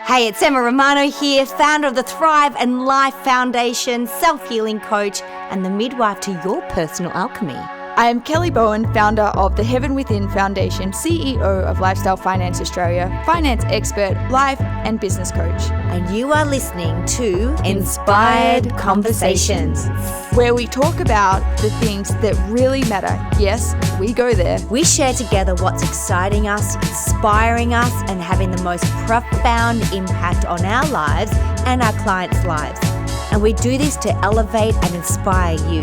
Hey, it's Emma Romano here, founder of the Thrive and Life Foundation, self-healing coach, and the midwife to your personal alchemy. I am Kelly Bowen, founder of the Heaven Within Foundation, CEO of Lifestyle Finance Australia, finance expert, life and business coach. And you are listening to Inspired Conversations, where we talk about the things that really matter. Yes, we go there. We share together what's exciting us, inspiring us, and having the most profound impact on our lives and our clients' lives. And we do this to elevate and inspire you.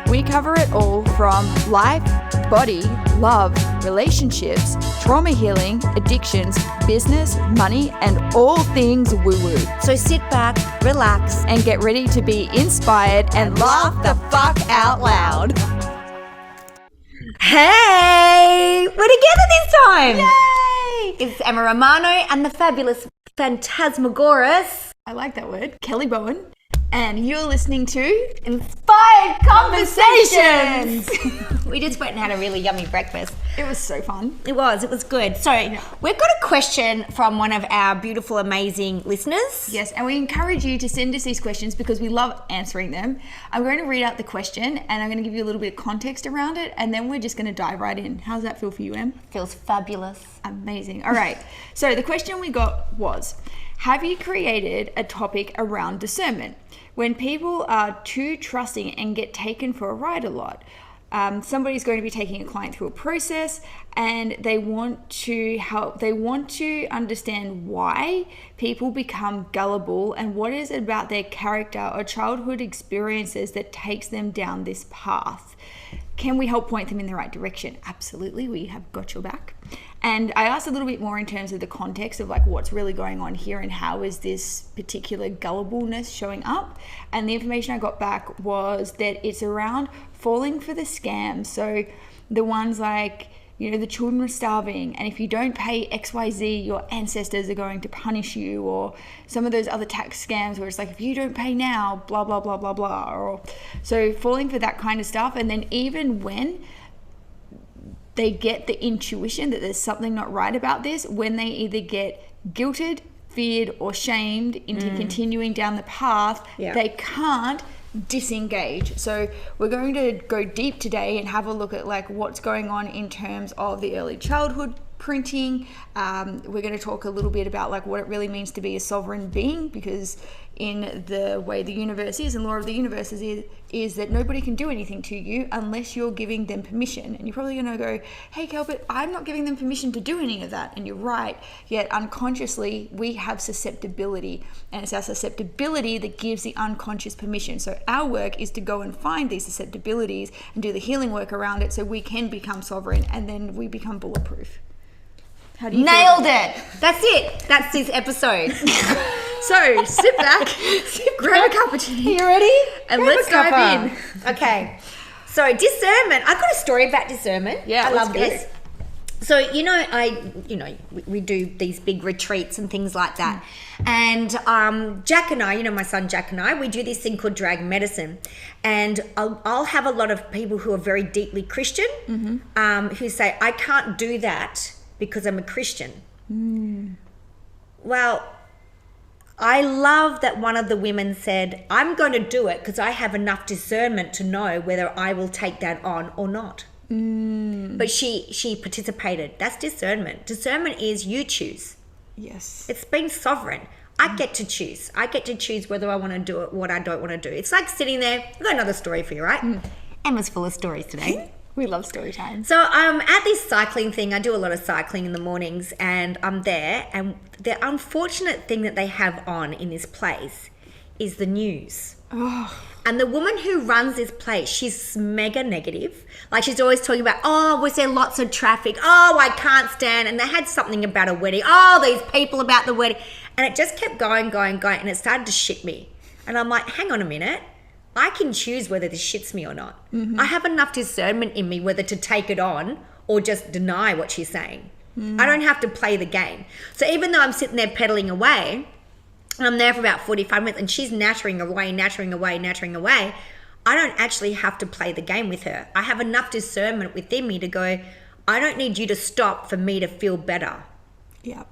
We cover it all from life, body, love, relationships, trauma healing, addictions, business, money, and all things woo-woo. So sit back, relax, and get ready to be inspired and laugh the fuck out loud. Hey, we're together this time. Yay! It's Emma Romano and the fabulous Phantasmagoras. I like that word, Kelly Bowen. And you're listening to Inspired Conversations. We just went and had a really yummy breakfast. It was so fun. It was good. So we've got a question from one of our beautiful, amazing listeners. Yes, and we encourage you to send us these questions because we love answering them. I'm going to read out the question and I'm going to give you a little bit of context around it, and then we're just going to dive right in. How's that feel for you, Em? Feels fabulous. Amazing. All right. So the question we got was, have you created a topic around discernment? When people are too trusting and get taken for a ride a lot, somebody's going to be taking a client through a process and they want to help, they want to understand why people become gullible and what is it about their character or childhood experiences that takes them down this path. Can we help point them in the right direction? Absolutely, we have got your back. And I asked a little bit more in terms of the context of like what's really going on here and how is this particular gullibleness showing up. And the information I got back was that it's around falling for the scams. So the ones like, you know, the children are starving, and if you don't pay XYZ, your ancestors are going to punish you, or some of those other tax scams where it's like, if you don't pay now, blah, blah, blah, blah, blah. Or so falling for that kind of stuff. And then even when they get the intuition that there's something not right about this, when they either get guilted, feared, or shamed into continuing down the path, they can't disengage. So we're going to go deep today and have a look at like what's going on in terms of the early childhood printing. We're going to talk a little bit about like what it really means to be a sovereign being, because in the way the universe is and law of the universe is that nobody can do anything to you unless you're giving them permission. And you're probably going to go, hey Kel, but I'm not giving them permission to do any of that. And you're right. Yet unconsciously we have susceptibility, and it's our susceptibility that gives the unconscious permission. So our work is to go and find these susceptibilities and do the healing work around it so we can become sovereign, and then we become bulletproof. How do you Nailed it. That's it. That's this episode. So sit back, grab a cup of tea. You ready? And let's dive in. Okay. So discernment. I've got a story about discernment. Yeah, I love this. So we do these big retreats and things like that. And Jack and I, my son Jack and I, we do this thing called drag medicine. And I'll have a lot of people who are very deeply Christian, who say, I can't do that because I'm a Christian. Well, I love that one of the women said, I'm going to do it because I have enough discernment to know whether I will take that on or not. But she participated. That's discernment. Discernment is you choose. Yes. It's being sovereign. I get to choose. I get to choose whether I want to do it, what I don't want to do. It's like sitting there. I've got another story for you, right? Emma's full of stories today. We love story time. So at this cycling thing, I do a lot of cycling in the mornings, and I'm there, and the unfortunate thing that they have on in this place is the news. Oh. And the woman who runs this place, she's mega negative. Like she's always talking about, oh, was there lots of traffic? Oh, I can't stand. And they had something about a wedding. Oh, these people about the wedding. And it just kept going. And it started to shit me. And I'm like, hang on a minute. I can choose whether this shits me or not. I have enough discernment in me whether to take it on or just deny what she's saying. I don't have to play the game. So even though I'm sitting there pedaling away, and I'm there for about 45 minutes and she's nattering away, I don't actually have to play the game with her. I have enough discernment within me to go, I don't need you to stop for me to feel better. Yeah.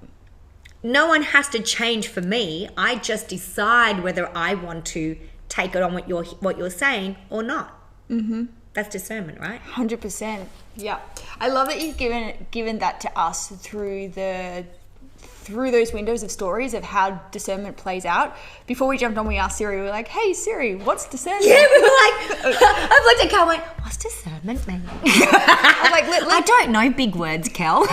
no one has to change for me. I just decide whether I want to take it on what you're saying or not. Mm-hmm. That's discernment, right? 100%. Yeah. I love that you've given that to us through those windows of stories of how discernment plays out. Before we jumped on, we asked Siri, we were like, hey Siri, what's discernment? Yeah, we were like, I've looked at Kel and went, what's discernment mean? I'm like, I don't know big words, Kel.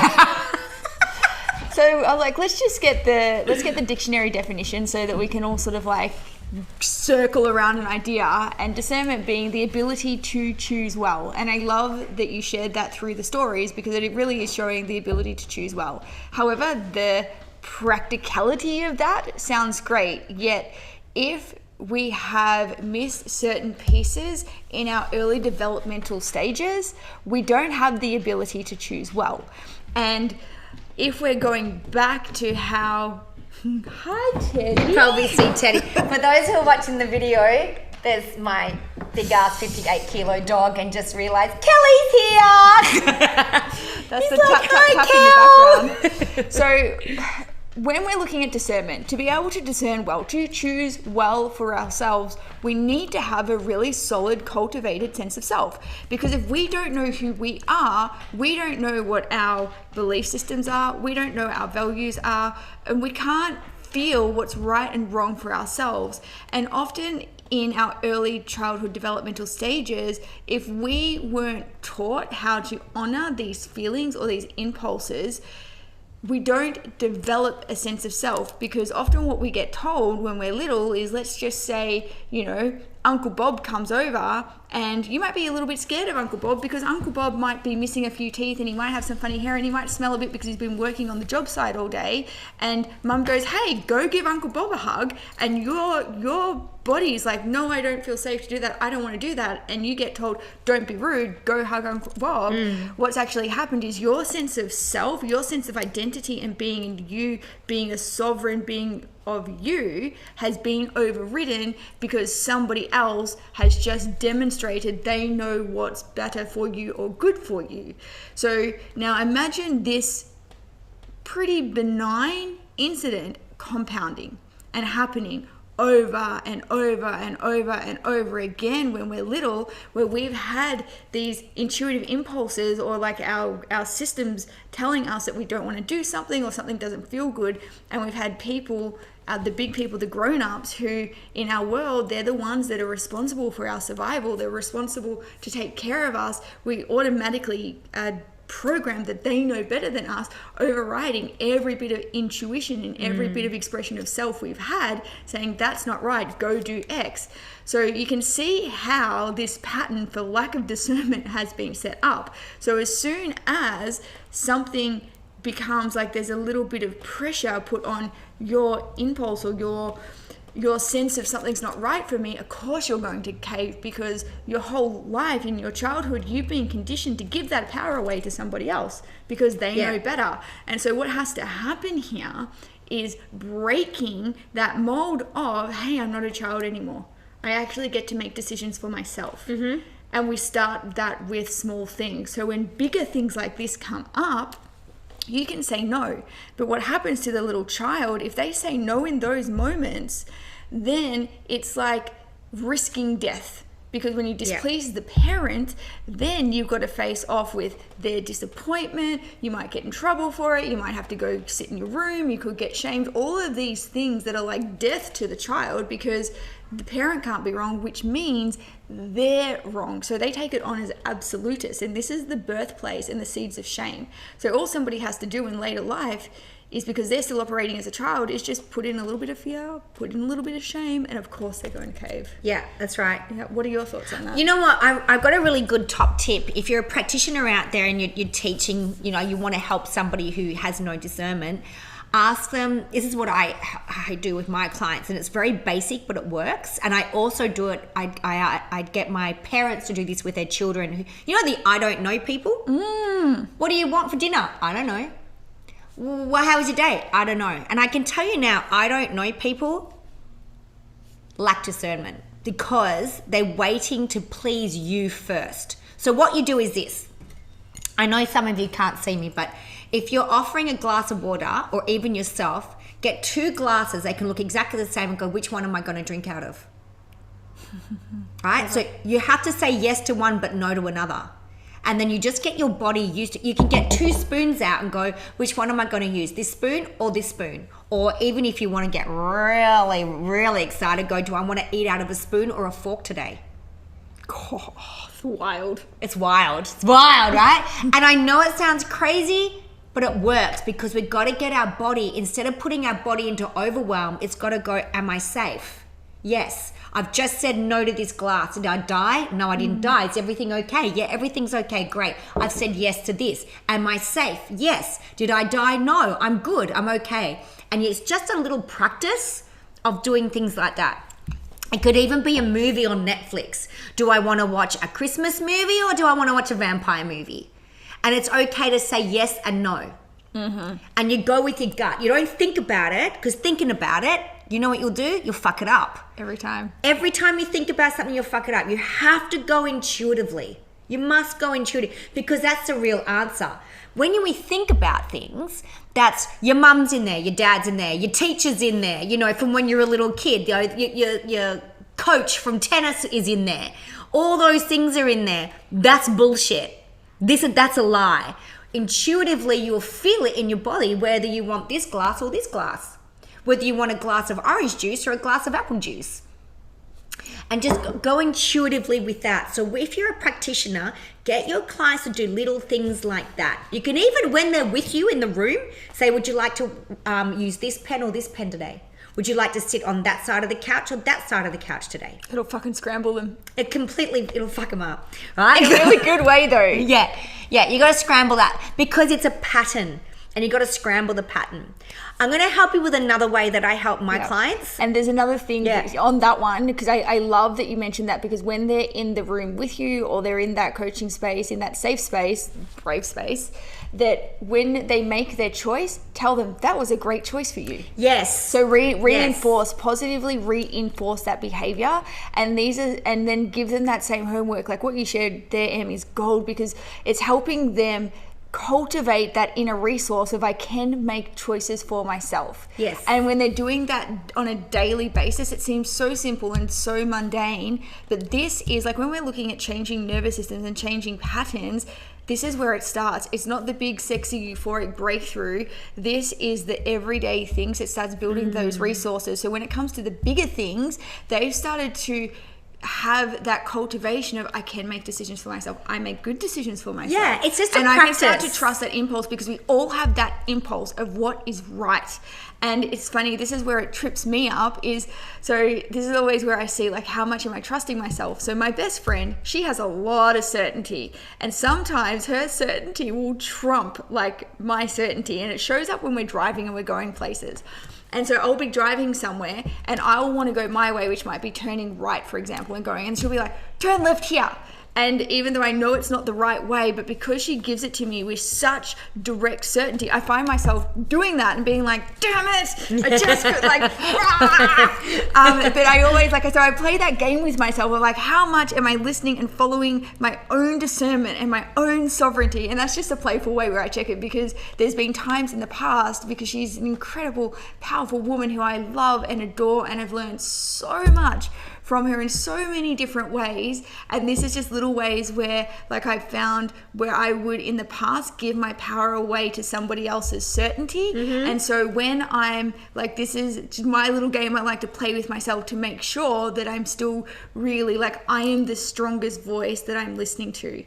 So I'm like, let's get the dictionary definition so that we can all sort of like circle around an idea. And discernment being the ability to choose well. And I love that you shared that through the stories, because it really is showing the ability to choose well. However, the practicality of that sounds great, yet if we have missed certain pieces in our early developmental stages, we don't have the ability to choose well. And if we're going back to how... Hi, Teddy. You probably see Teddy. For those who are watching the video, there's my big-ass 58-kilo dog, and just realised Kelly's here. That's He's the like, tap in the background. So when we're looking at discernment, to be able to discern well, to choose well for ourselves, we need to have a really solid, cultivated sense of self. Because if we don't know who we are, we don't know what our belief systems are, we don't know our values are, and we can't feel what's right and wrong for ourselves. And often in our early childhood developmental stages, if we weren't taught how to honor these feelings or these impulses, we don't develop a sense of self. Because often what we get told when we're little is, let's just say, you know, Uncle Bob comes over, and you might be a little bit scared of Uncle Bob because Uncle Bob might be missing a few teeth, and he might have some funny hair, and he might smell a bit because he's been working on the job site all day. And Mum goes, hey, go give Uncle Bob a hug, and your body's like, no, I don't feel safe to do that, I don't want to do that. And you get told, don't be rude, go hug Uncle Bob. What's actually happened is your sense of self, your sense of identity and being you, being a sovereign being of you, has been overridden because somebody else has just demonstrated they know what's better for you or good for you. So now imagine this pretty benign incident compounding and happening over and over and over and over again when we're little, where we've had these intuitive impulses, or like our systems telling us that we don't want to do something or something doesn't feel good. And we've had people, the big people, the grown-ups, who in our world, they're the ones that are responsible for our survival. They're responsible to take care of us. We automatically program that they know better than us, overriding every bit of intuition and every bit of expression of self we've had, saying that's not right, go do X. So you can see how this pattern for lack of discernment has been set up. So as soon as something becomes like there's a little bit of pressure put on your impulse or your sense of something's not right for me, of course you're going to cave, because your whole life in your childhood you've been conditioned to give that power away to somebody else because they know better. And so what has to happen here is breaking that mold of, hey, I'm not a child anymore, I actually get to make decisions for myself. And we start that with small things. So when bigger things like this come up, you can say no. But what happens to the little child, if they say no in those moments, then it's like risking death. Because when you displease the parent, then you've got to face off with their disappointment. You might get in trouble for it. You might have to go sit in your room. You could get shamed. All of these things that are like death to the child, because the parent can't be wrong, which means they're wrong. So they take it on as absolutist. And this is the birthplace and the seeds of shame. So all somebody has to do in later life is, because they're still operating as a child, is just put in a little bit of fear, put in a little bit of shame, and of course they're going to cave. Yeah, that's right. Yeah. What are your thoughts on that? You know what? I've got a really good top tip. If you're a practitioner out there and you're teaching, you know, you want to help somebody who has no discernment, ask them. This is what I do with my clients, and it's very basic, but it works. And I also do it. I get my parents to do this with their children. Who, you know, the I don't know people. What do you want for dinner? I don't know. Well, how was your day? I don't know. And I can tell you now, I don't know people lack discernment because they're waiting to please you first. So what you do is this. I know some of you can't see me, but if you're offering a glass of water, or even yourself, Get 2 glasses. They can look exactly the same and go, which one am I going to drink out of? Right? So you have to say yes to one but no to another. And then you just get your body used to, you can get 2 spoons out and go, which one am I going to use? This spoon or this spoon? Or even if you want to get really, really excited, go, do I want to eat out of a spoon or a fork today? Oh, it's wild. It's wild. It's wild, right? And I know it sounds crazy, but it works because we've got to get our body, instead of putting our body into overwhelm, it's got to go, am I safe? Yes. I've just said no to this glass. Did I die? No, I didn't die. Is everything okay? Yeah, everything's okay. Great. I've said yes to this. Am I safe? Yes. Did I die? No, I'm good. I'm okay. And it's just a little practice of doing things like that. It could even be a movie on Netflix. Do I want to watch a Christmas movie or do I want to watch a vampire movie? And it's okay to say yes and no. Mm-hmm. And you go with your gut. You don't think about it, because thinking about it, you know what you'll do? You'll fuck it up. Every time. Every time you think about something, you'll fuck it up. You have to go intuitively. You must go intuitive, because that's the real answer. When we think about things, that's your mum's in there, your dad's in there, your teacher's in there, you know, from when you're a little kid, your coach from tennis is in there. All those things are in there. That's bullshit. That's a lie. Intuitively, you'll feel it in your body whether you want this glass or this glass. Whether you want a glass of orange juice or a glass of apple juice. And just go intuitively with that. So if you're a practitioner, get your clients to do little things like that. You can even, when they're with you in the room, say, would you like to use this pen or this pen today? Would you like to sit on that side of the couch or that side of the couch today? It'll fucking scramble them. It'll fuck them up, right? In a really good way though. Yeah, you got to scramble that, because it's a pattern. And you got to scramble the pattern. I'm going to help you with another way that I help my clients. And there's another thing on that one, because I love that you mentioned that, because when they're in the room with you or they're in that coaching space, in that safe space, brave space, that when they make their choice, tell them that was a great choice for you. Yes. So reinforce, positively reinforce that behavior, and then give them that same homework. Like what you shared there, Em, is gold, because it's helping them cultivate that inner resource of I can make choices for myself. Yes. And when they're doing that on a daily basis, it seems so simple and so mundane, but this is like when we're looking at changing nervous systems and changing patterns, this is where it starts. It's not the big sexy euphoric breakthrough. This is the everyday things that starts building those resources. So when it comes to the bigger things, they've started to have that cultivation of I can make decisions for myself. I make good decisions for myself. Yeah, it's just a practice. And I can start to trust that impulse, because we all have that impulse of what is right. And it's funny, this is where it trips me up, this is always where I see like how much am I trusting myself. So my best friend, she has a lot of certainty, and sometimes her certainty will trump like my certainty, and it shows up when we're driving and we're going places. And so I'll be driving somewhere and I'll want to go my way, which might be turning right, for example, and going, and she'll be like, turn left here. And even though I know it's not the right way, but because she gives it to me with such direct certainty, I find myself doing that and being like, damn it, I just could like, but I always so I play that game with myself of like, how much am I listening and following my own discernment and my own sovereignty? And that's just a playful way where I check it, because there's been times in the past, because she's an incredible, powerful woman who I love and adore and have learned so much from her in so many different ways. And this is just little ways where like I found where I would in the past give my power away to somebody else's certainty. And so when I'm like, this is just my little game I like to play with myself to make sure that I'm still really like I am the strongest voice that I'm listening to.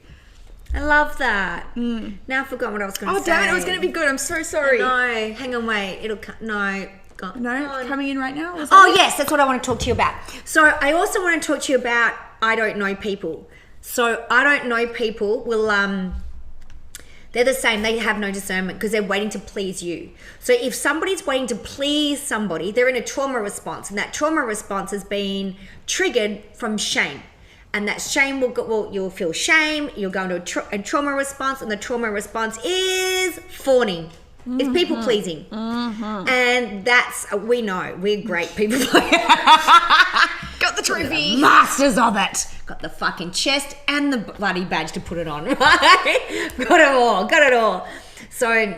I love that. Now I forgot what I was going to say. Oh damn it, it was going to be good. I'm so sorry. No, hang on, wait. It'll come. No. No, coming in right now? Yes, that's what I want to talk to you about. So I also want to talk to you about I don't know people. So I don't know people will, they're the same. They have no discernment because they're waiting to please you. So if somebody's waiting to please somebody, they're in a trauma response, and that trauma response has been triggered from shame. And that shame you'll feel shame, you'll go into a trauma response, and the trauma response is fawning. It's people pleasing. And we know we're great people pleasing. Got the trophy. Masters of it. Got the fucking chest and the bloody badge to put it on, right? Got it all. So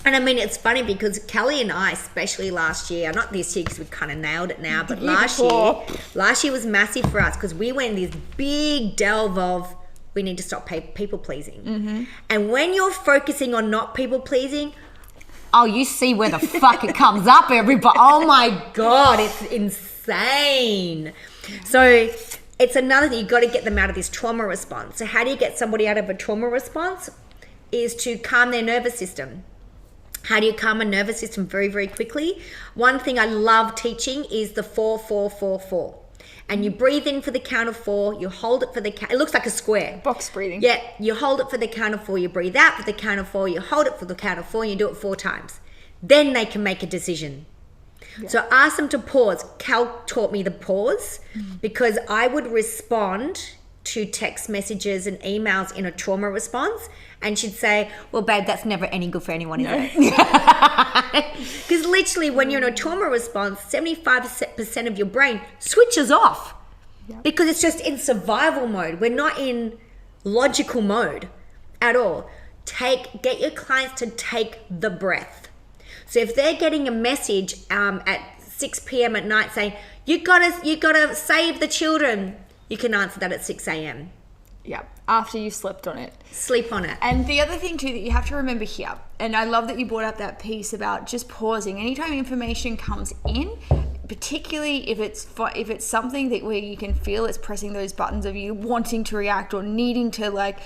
And I mean, it's funny because Kelly and I, especially last year, not this year because we've kind of nailed it now, but last year was massive for us because we went in this big delve of we need to stop people pleasing. Mm-hmm. And when you're focusing on not people pleasing, oh, you see where the fuck it comes up, everybody. Oh my God, it's insane. So it's another thing, you've got to get them out of this trauma response. So how do you get somebody out of a trauma response? Is to calm their nervous system. How do you calm a nervous system very, very quickly? One thing I love teaching is the 4-4-4-4. And you breathe in for the count of 4, you hold it for the count, it looks like a square. Box breathing. Yeah, you hold it for the count of 4, you breathe out for the count of 4, you hold it for the count of 4, and you do it 4 times. Then they can make a decision. Yeah. So ask them to pause. Cal taught me the pause because I would respond to text messages and emails in a trauma response, and she'd say, well, babe, that's never any good for anyone, is it? Because literally when you're in a trauma response, 75% of your brain switches off because it's just in survival mode. We're not in logical mode at all. Get your clients to take the breath. So if they're getting a message at 6 p.m. at night saying, you gotta save the children, you can answer that at 6 a.m. Yeah, after you've slept on it. Sleep on it. And the other thing too that you have to remember here, and I love that you brought up that piece about just pausing. Anytime information comes in, particularly if it's something that where you can feel it's pressing those buttons of you wanting to react or needing to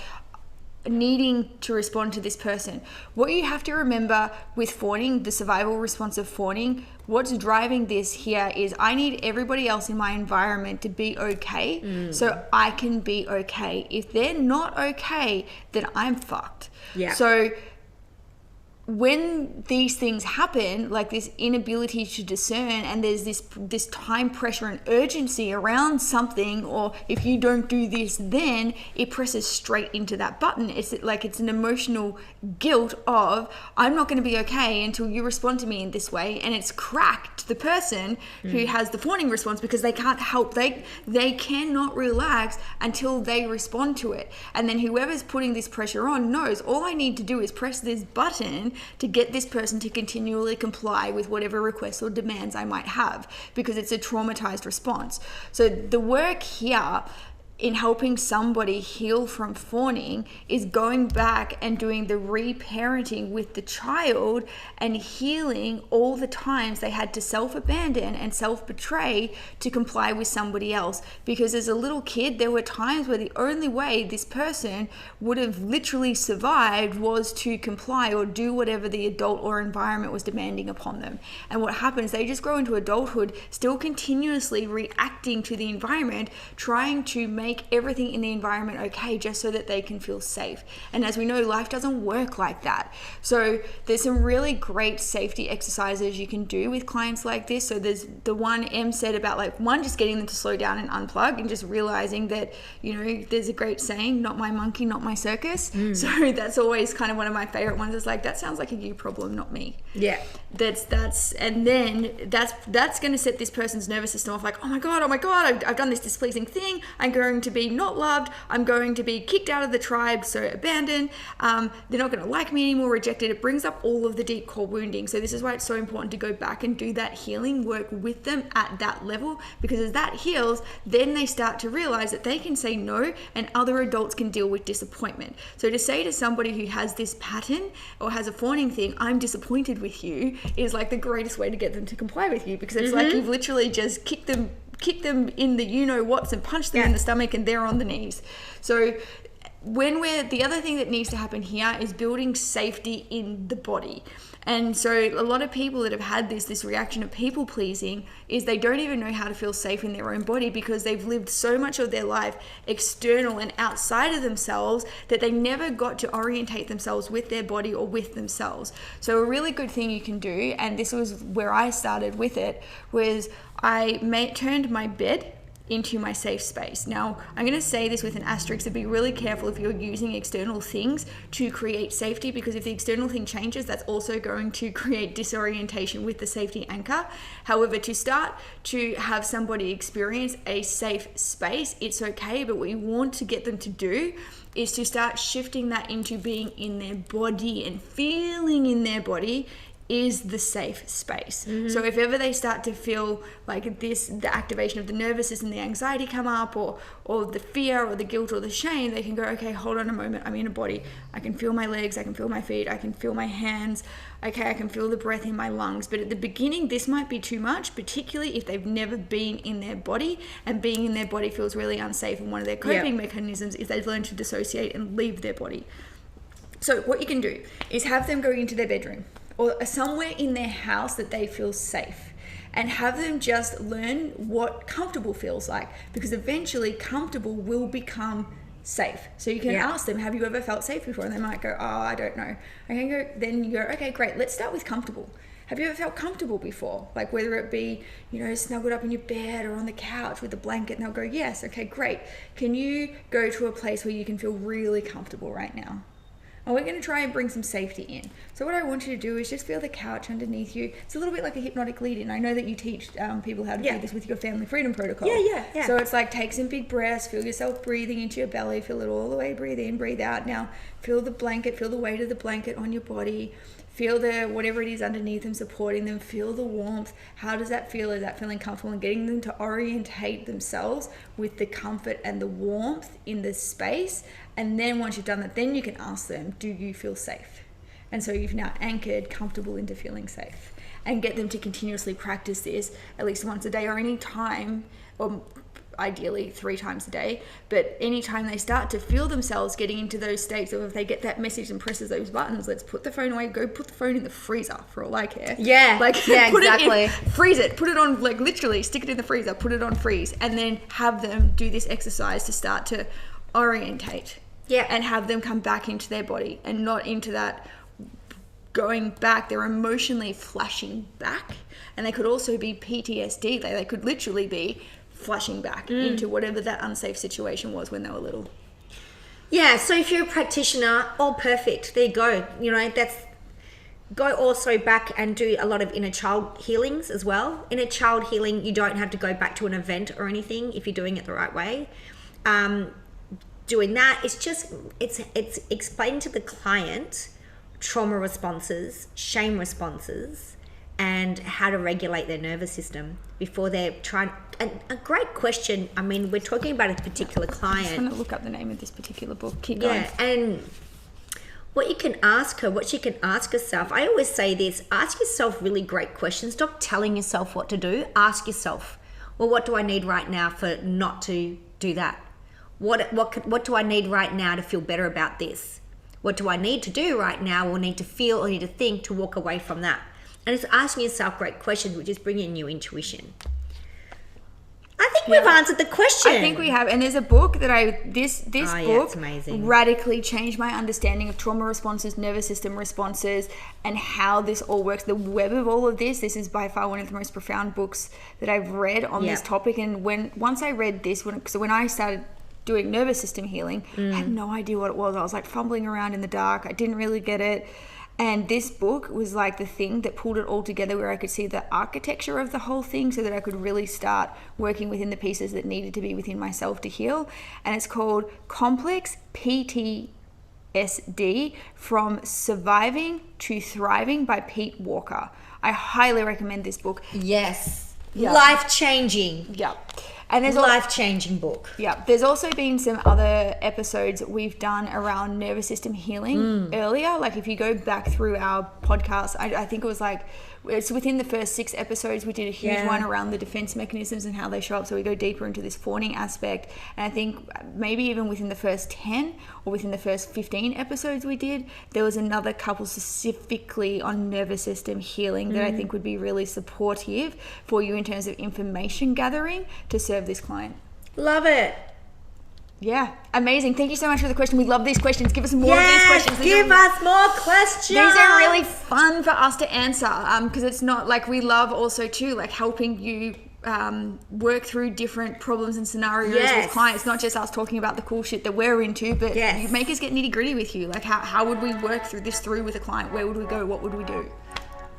respond to this person. What you have to remember with fawning, the survival response of fawning, what's driving this here is I need everybody else in my environment to be okay so I can be okay. If they're not okay, then I'm fucked. Yeah. So when these things happen, like this inability to discern, and there's this time pressure and urgency around something, or if you don't do this, then it presses straight into that button. It's like it's an emotional guilt of I'm not going to be okay until you respond to me in this way, and it's cracked the person who has the fawning response because they can't help. They cannot relax until they respond to it, and then whoever's putting this pressure on knows all I need to do is press this button to get this person to continually comply with whatever requests or demands I might have, because it's a traumatized response. So the work here in helping somebody heal from fawning is going back and doing the reparenting with the child and healing all the times they had to self-abandon and self-betray to comply with somebody else. Because as a little kid, there were times where the only way this person would have literally survived was to comply or do whatever the adult or environment was demanding upon them. And what happens, they just grow into adulthood still continuously reacting to the environment, trying to make everything in the environment okay just so that they can feel safe. And as we know, life doesn't work like that. So there's some really great safety exercises you can do with clients like this. So there's the one Em said about just getting them to slow down and unplug, and just realizing that, there's a great saying, not my monkey, not my circus. So that's always kind of one of my favorite ones. It's like, that sounds like a you problem, not me. Yeah. That's going to set this person's nervous system off, like, oh my God, I've done this displeasing thing. I'm going to be not loved. I'm going to be kicked out of the tribe, so abandoned. They're not going to like me anymore, rejected. It brings up all of the deep core wounding. So this is why it's so important to go back and do that healing work with them at that level, because as that heals, then they start to realize that they can say no, and other adults can deal with disappointment. So to say to somebody who has this pattern or has a fawning thing, I'm disappointed with you, is like the greatest way to get them to comply with you, because it's like you've literally just kicked them in the you-know-whats and punched them in the stomach, and they're on the knees. So the other thing that needs to happen here is building safety in the body. And so a lot of people that have had this reaction of people pleasing is they don't even know how to feel safe in their own body, because they've lived so much of their life external and outside of themselves that they never got to orientate themselves with their body or with themselves. So a really good thing you can do, and this was where I started with it, was I turned my bed into my safe space. Now, I'm going to say this with an asterisk, so be really careful if you're using external things to create safety, because if the external thing changes, that's also going to create disorientation with the safety anchor. However, to start to have somebody experience a safe space, it's okay, but what you want to get them to do is to start shifting that into being in their body, and feeling in their body is the safe space. So if ever they start to feel like this, the activation of the nervous system, the anxiety come up, or the fear or the guilt or the shame, they can go, okay, hold on a moment, I'm in a body. I can feel my legs, I can feel my feet, I can feel my hands. Okay, I can feel the breath in my lungs. But at the beginning, this might be too much, particularly if they've never been in their body, and being in their body feels really unsafe. And one of their coping mechanisms is they've learned to dissociate and leave their body. So what you can do is have them go into their bedroom or somewhere in their house that they feel safe, and have them just learn what comfortable feels like, because eventually comfortable will become safe. So you can ask them, have you ever felt safe before? And they might go, oh, I don't know. Then you go, okay, great, let's start with comfortable. Have you ever felt comfortable before? Like whether it be, snuggled up in your bed or on the couch with a blanket, and they'll go, yes, okay, great. Can you go to a place where you can feel really comfortable right now? And we're going to try and bring some safety in. So what I want you to do is just feel the couch underneath you. It's a little bit like a hypnotic lead-in. I know that you teach people how to do this with your family freedom protocol. Yeah. So it's like, take some big breaths, feel yourself breathing into your belly, feel it all the way, breathe in, breathe out. Now feel the blanket, feel the weight of the blanket on your body. Feel the whatever it is underneath them, supporting them. Feel the warmth. How does that feel? Is that feeling comfortable? And getting them to orientate themselves with the comfort and the warmth in the space. And then once you've done that, then you can ask them, do you feel safe? And so you've now anchored comfortable into feeling safe. And get them to continuously practice this at least once a day, or any time, or ideally 3 times a day. But anytime they start to feel themselves getting into those states, or if they get that message and presses those buttons, let's put the phone away, go put the phone in the freezer for all I care. Put exactly. it in, freeze it, put it on, like literally stick it in the freezer, put it on freeze, and then have them do this exercise to start to orientate. And have them come back into their body, and not into that going back. They're emotionally flashing back, and they could also be PTSD. They could literally be flashing back into whatever that unsafe situation was when they were little. Yeah, so if you're a practitioner, all perfect. There you go. Go also back and do a lot of inner child healings as well. Inner child healing, you don't have to go back to an event or anything if you're doing it the right way. Doing that, it's explaining to the client trauma responses, shame responses, and how to regulate their nervous system before they're trying. A great question. I mean, we're talking about a particular client. I'm just going to look up the name of this particular book. Keep going. And what you can ask her, what she can ask herself. I always say this: ask yourself really great questions. Stop telling yourself what to do. Ask yourself, well, what do I need right now for not to do that? What do I need right now to feel better about this? What do I need to do right now, or need to feel, or need to think to walk away from that? And it's asking yourself great questions, which is bringing new intuition. I think we've answered the question. I think we have. And there's a book that this book it's amazing. Radically changed my understanding of trauma responses, nervous system responses, and how this all works. The web of all of this is by far one of the most profound books that I've read on this topic. And once I read this, when I started doing nervous system healing, I had no idea what it was. I was like fumbling around in the dark. I didn't really get it. And this book was like the thing that pulled it all together, where I could see the architecture of the whole thing, so that I could really start working within the pieces that needed to be within myself to heal. And it's called Complex PTSD, From Surviving to Thriving by Pete Walker. I highly recommend this book. Yes. Yeah. Life-changing. Yeah. And there's life-changing book. Yeah. There's also been some other episodes we've done around nervous system healing earlier. Like if you go back through our podcast, I think it was like, it's within the first 6 episodes, we did a huge one around the defense mechanisms and how they show up. So we go deeper into this fawning aspect. And I think maybe even within the first 10 or within the first 15 episodes we did, there was another couple specifically on nervous system healing that I think would be really supportive for you in terms of information gathering to serve this client. Love it. Yeah, amazing. Thank you so much for the question. We love these questions. Give us more of these questions. Give us more questions. These are really fun for us to answer because it's not like, we love also too like helping you work through different problems and scenarios Yes. with clients, not just us talking about the cool shit that we're into, but Yes. you make us get nitty gritty with you. Like how would we work through with a client? Where would we go? What would we do?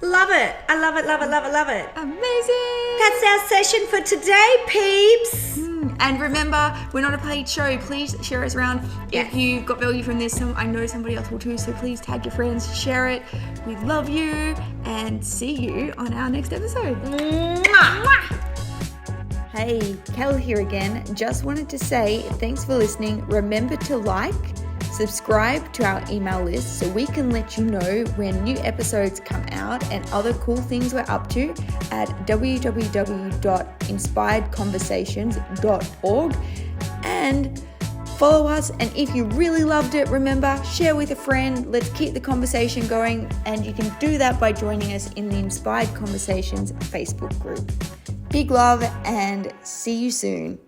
Love it. I love it, love it, love it, love it. Amazing. That's our session for today, peeps. And remember, we're not a paid show. Please share us around. Yes. If you got value from this, I know somebody else will too, so please tag your friends, share it. We love you, and see you on our next episode. Mwah. Hey, Kel here again. Just wanted to say thanks for listening. Remember to like, subscribe to our email list so we can let you know when new episodes come out and other cool things we're up to at www.inspiredconversations.org, and follow us. And if you really loved it, remember, share with a friend. Let's keep the conversation going, and you can do that by joining us in the Inspired Conversations Facebook group. Big love and see you soon.